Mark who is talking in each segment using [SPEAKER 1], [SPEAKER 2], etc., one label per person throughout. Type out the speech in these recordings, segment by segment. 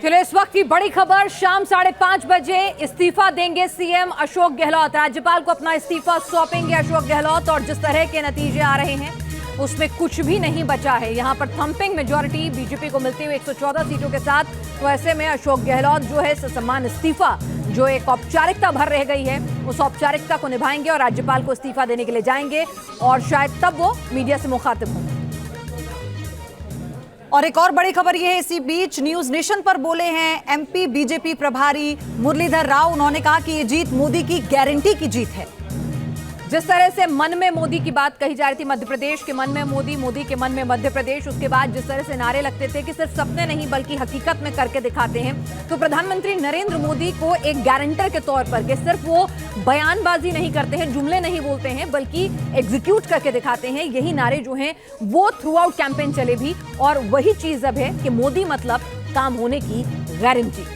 [SPEAKER 1] चलिए इस वक्त की बड़ी खबर, शाम 5:30 बजे इस्तीफा देंगे सीएम अशोक गहलोत। राज्यपाल को अपना इस्तीफा सौंपेंगे अशोक गहलोत और जिस तरह के नतीजे आ रहे हैं उसमें कुछ भी नहीं बचा है। यहां पर थंपिंग मेजॉरिटी बीजेपी को मिलती हुई 114 सीटों के साथ, तो ऐसे में अशोक गहलोत जो है ससम्मान इस्तीफा, जो एक औपचारिकता भर रह गई है, उस औपचारिकता को निभाएंगे और राज्यपाल को इस्तीफा देने के लिए जाएंगे और शायद तब वो मीडिया से मुखातिब होंगे।
[SPEAKER 2] और एक और बड़ी खबर यह है, इसी बीच न्यूज नेशन पर बोले हैं एमपी बीजेपी प्रभारी मुरलीधर राव। उन्होंने कहा कि ये जीत मोदी की गारंटी की जीत है।
[SPEAKER 1] जिस तरह से मन में मोदी की बात कही जा रही थी, मध्य प्रदेश के मन में मोदी, मोदी के मन में मध्य प्रदेश, उसके बाद जिस तरह से नारे लगते थे कि सिर्फ सपने नहीं बल्कि हकीकत में करके दिखाते हैं, तो प्रधानमंत्री नरेंद्र मोदी को एक गारंटर के तौर पर कि सिर्फ वो बयानबाजी नहीं करते हैं, जुमले नहीं बोलते हैं, बल्कि एग्जीक्यूट करके दिखाते हैं। यही नारे जो हैं वो थ्रू आउट कैंपेन चले भी, और वही चीज अब है कि मोदी मतलब काम होने की गारंटी।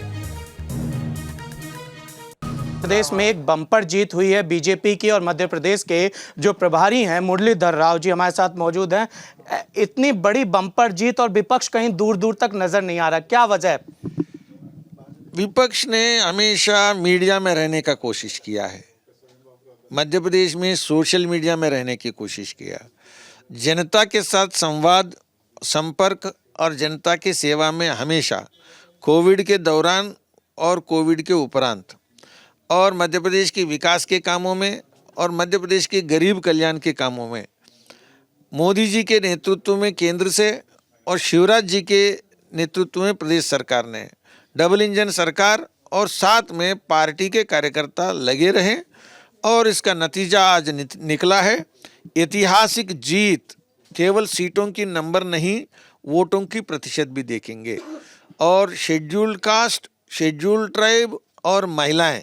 [SPEAKER 3] प्रदेश में एक बम्पर जीत हुई है बीजेपी की, और मध्य प्रदेश के जो प्रभारी हैं मुरलीधर राव जी हमारे साथ मौजूद हैं। इतनी बड़ी बम्पर जीत और विपक्ष कहीं दूर दूर तक नजर नहीं आ रहा, क्या वजह है?
[SPEAKER 4] विपक्ष ने हमेशा मीडिया में रहने का कोशिश किया है, मध्य प्रदेश में सोशल मीडिया में रहने की कोशिश किया, जनता के साथ संवाद संपर्क और जनता की सेवा में हमेशा कोविड के दौरान और कोविड के उपरांत और मध्य प्रदेश के विकास के कामों में और मध्य प्रदेश के गरीब कल्याण के कामों में मोदी जी के नेतृत्व में केंद्र से और शिवराज जी के नेतृत्व में प्रदेश सरकार ने डबल इंजन सरकार, और साथ में पार्टी के कार्यकर्ता लगे रहे और इसका नतीजा आज निकला है। ऐतिहासिक जीत, केवल सीटों की नंबर नहीं, वोटों की प्रतिशत भी देखेंगे। और शेड्यूल्ड कास्ट, शेड्यूल्ड ट्राइब और महिलाएं,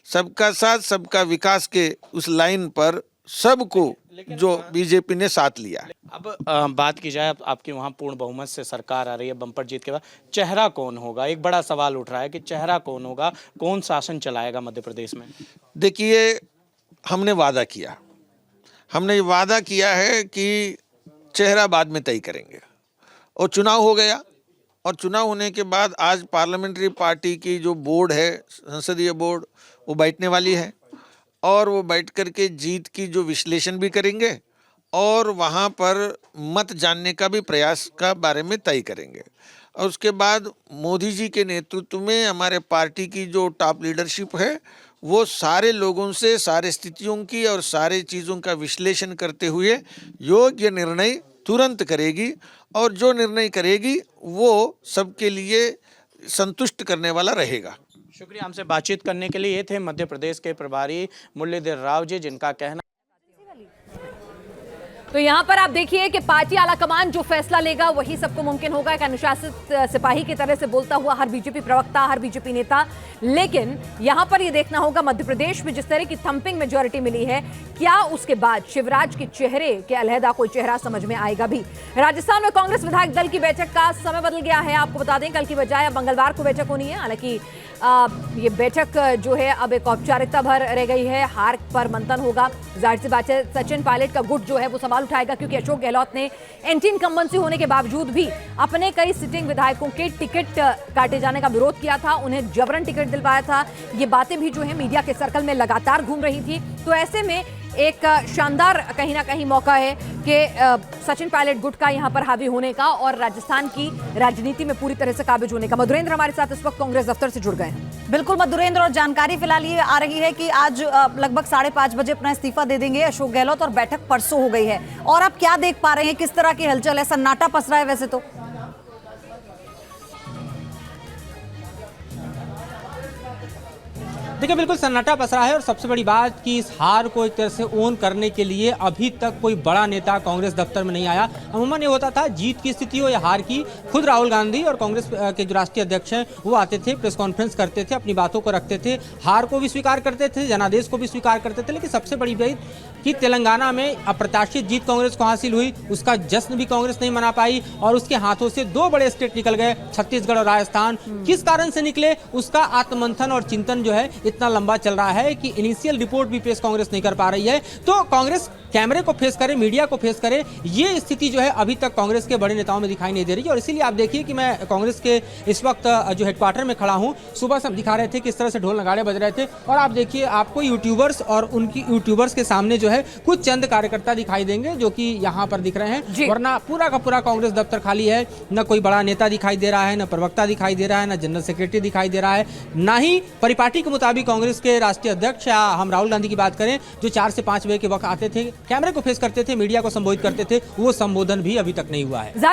[SPEAKER 4] सबका साथ सबका विकास के उस लाइन पर सबको जो बीजेपी ने साथ लिया।
[SPEAKER 3] अब बात की जाए, आपके वहाँ पूर्ण बहुमत से सरकार आ रही है बम्पर जीत के बाद, चेहरा कौन होगा? एक बड़ा सवाल उठ रहा है कि चेहरा कौन होगा, कौन शासन चलाएगा मध्य प्रदेश में?
[SPEAKER 4] देखिए, हमने वादा किया है कि चेहरा बाद में तय करेंगे, और चुनाव हो गया, और चुनाव होने के बाद आज पार्लियामेंट्री पार्टी की जो बोर्ड है, संसदीय बोर्ड, वो बैठने वाली है, और वो बैठ कर के जीत की जो विश्लेषण भी करेंगे और वहाँ पर मत जानने का भी प्रयास का बारे में तय करेंगे। और उसके बाद मोदी जी के नेतृत्व में हमारे पार्टी की जो टॉप लीडरशिप है, वो सारे लोगों से सारे स्थितियों की और सारे चीज़ों का विश्लेषण करते हुए योग्य निर्णय तुरंत करेगी, और जो निर्णय करेगी वो सबके लिए संतुष्ट करने वाला रहेगा।
[SPEAKER 3] शुक्रिया हमसे बातचीत करने के लिए। ये थे मध्य प्रदेश के प्रभारी मुरलीधर राव जी, जिनका कहना।
[SPEAKER 1] तो यहां पर आप देखिए कि पार्टी आलाकमान जो फैसला लेगा वही सबको मुमकिन होगा। एक अनुशासित सिपाही की तरह से बोलता हुआ हर बीजेपी प्रवक्ता, हर बीजेपी नेता। लेकिन यहां पर यह देखना होगा मध्य प्रदेश में जिस तरह की थंपिंग मेजॉरिटी मिली है, क्या उसके बाद शिवराज के चेहरे के अलहदा कोई चेहरा समझ में आएगा भी? राजस्थान में कांग्रेस विधायक दल की बैठक का समय बदल गया है। आपको बता दें, कल की बजाय अब मंगलवार को बैठक होनी है। हालांकि ये बैठक जो है अब एक औपचारिकता भर रह गई है। हार पर मंथन होगा। जाहिर सी बात है सचिन पायलट का गुट जो है वो सवाल उठाएगा, क्योंकि अशोक गहलोत ने एंटी इनकम्बेंसी होने के बावजूद भी अपने कई सिटिंग विधायकों के टिकट काटे जाने का विरोध किया था, उन्हें जबरन टिकट दिलवाया था। ये बातें भी जो है मीडिया के सर्कल में लगातार घूम रही थी। तो ऐसे में एक शानदार कहीं ना कहीं मौका है कि सचिन पायलट गुट का यहां पर हावी होने का और राजस्थान की राजनीति में पूरी तरह से काबिज होने का। मधुरेंद्र हमारे साथ इस वक्त कांग्रेस दफ्तर से जुड़ गए हैं।
[SPEAKER 2] बिल्कुल मधुरेंद्र, और जानकारी फिलहाल ये आ रही है कि आज लगभग 5:30 बजे अपना इस्तीफा दे देंगे अशोक गहलोत, और बैठक परसों हो गई है। और आप क्या देख पा रहे हैं, किस तरह की हलचल है? सन्नाटा पसरा है वैसे तो।
[SPEAKER 5] देखिए, बिल्कुल सन्नाटा पसरा है, और सबसे बड़ी बात कि इस हार को एक तरह से ओन करने के लिए अभी तक कोई बड़ा नेता कांग्रेस दफ्तर में नहीं आया। अमूमन ये होता था, जीत की स्थिति हो या हार की, खुद राहुल गांधी और कांग्रेस के जो राष्ट्रीय अध्यक्ष हैं वो आते थे, प्रेस कॉन्फ्रेंस करते थे, अपनी बातों को रखते थे, हार को भी स्वीकार करते थे, जनादेश को भी स्वीकार करते थे। लेकिन सबसे बड़ी बात कि तेलंगाना में अप्रत्याशित जीत कांग्रेस को हासिल हुई, उसका जश्न भी कांग्रेस नहीं मना पाई, और उसके हाथों से 2 बड़े स्टेट निकल गए, छत्तीसगढ़ और राजस्थान। किस कारण से निकले, उसका आत्ममंथन और चिंतन जो है इतना लंबा चल रहा है कि इनिशियल रिपोर्ट भी पेश कांग्रेस नहीं कर पा रही है। तो कांग्रेस कैमरे को फेस करे, मीडिया को फेस करे, ये स्थिति जो है अभी तक कांग्रेस के बड़े नेताओं में दिखाई नहीं दे रही है। और इसीलिए आप देखिए कि मैं कांग्रेस के इस वक्त जो हेडक्वार्टर में खड़ा हूं, सुबह से हम दिखा रहे थे किस तरह से ढोल नगाड़े बज रहे थे, और आप देखिए आपको यूट्यूबर्स और उनकी यूट्यूबर्स के सामने जो है कुछ चंद कार्यकर्ता दिखाई देंगे जो कि यहाँ पर दिख रहे हैं, वरना पूरा का पूरा कांग्रेस दफ्तर खाली है। न कोई बड़ा नेता दिखाई दे रहा है, न प्रवक्ता दिखाई दे रहा है, न जनरल सेक्रेटरी दिखाई दे रहा है, ना ही परिपाटी के मुताबिक कांग्रेस के राष्ट्रीय अध्यक्ष या हम राहुल गांधी की बात करें जो 4 से 5 बजे के वक्त आते थे, कैमरे को फेस करते थे, मीडिया को संबोधित करते थे, वो संबोधन भी अभी तक नहीं हुआ है।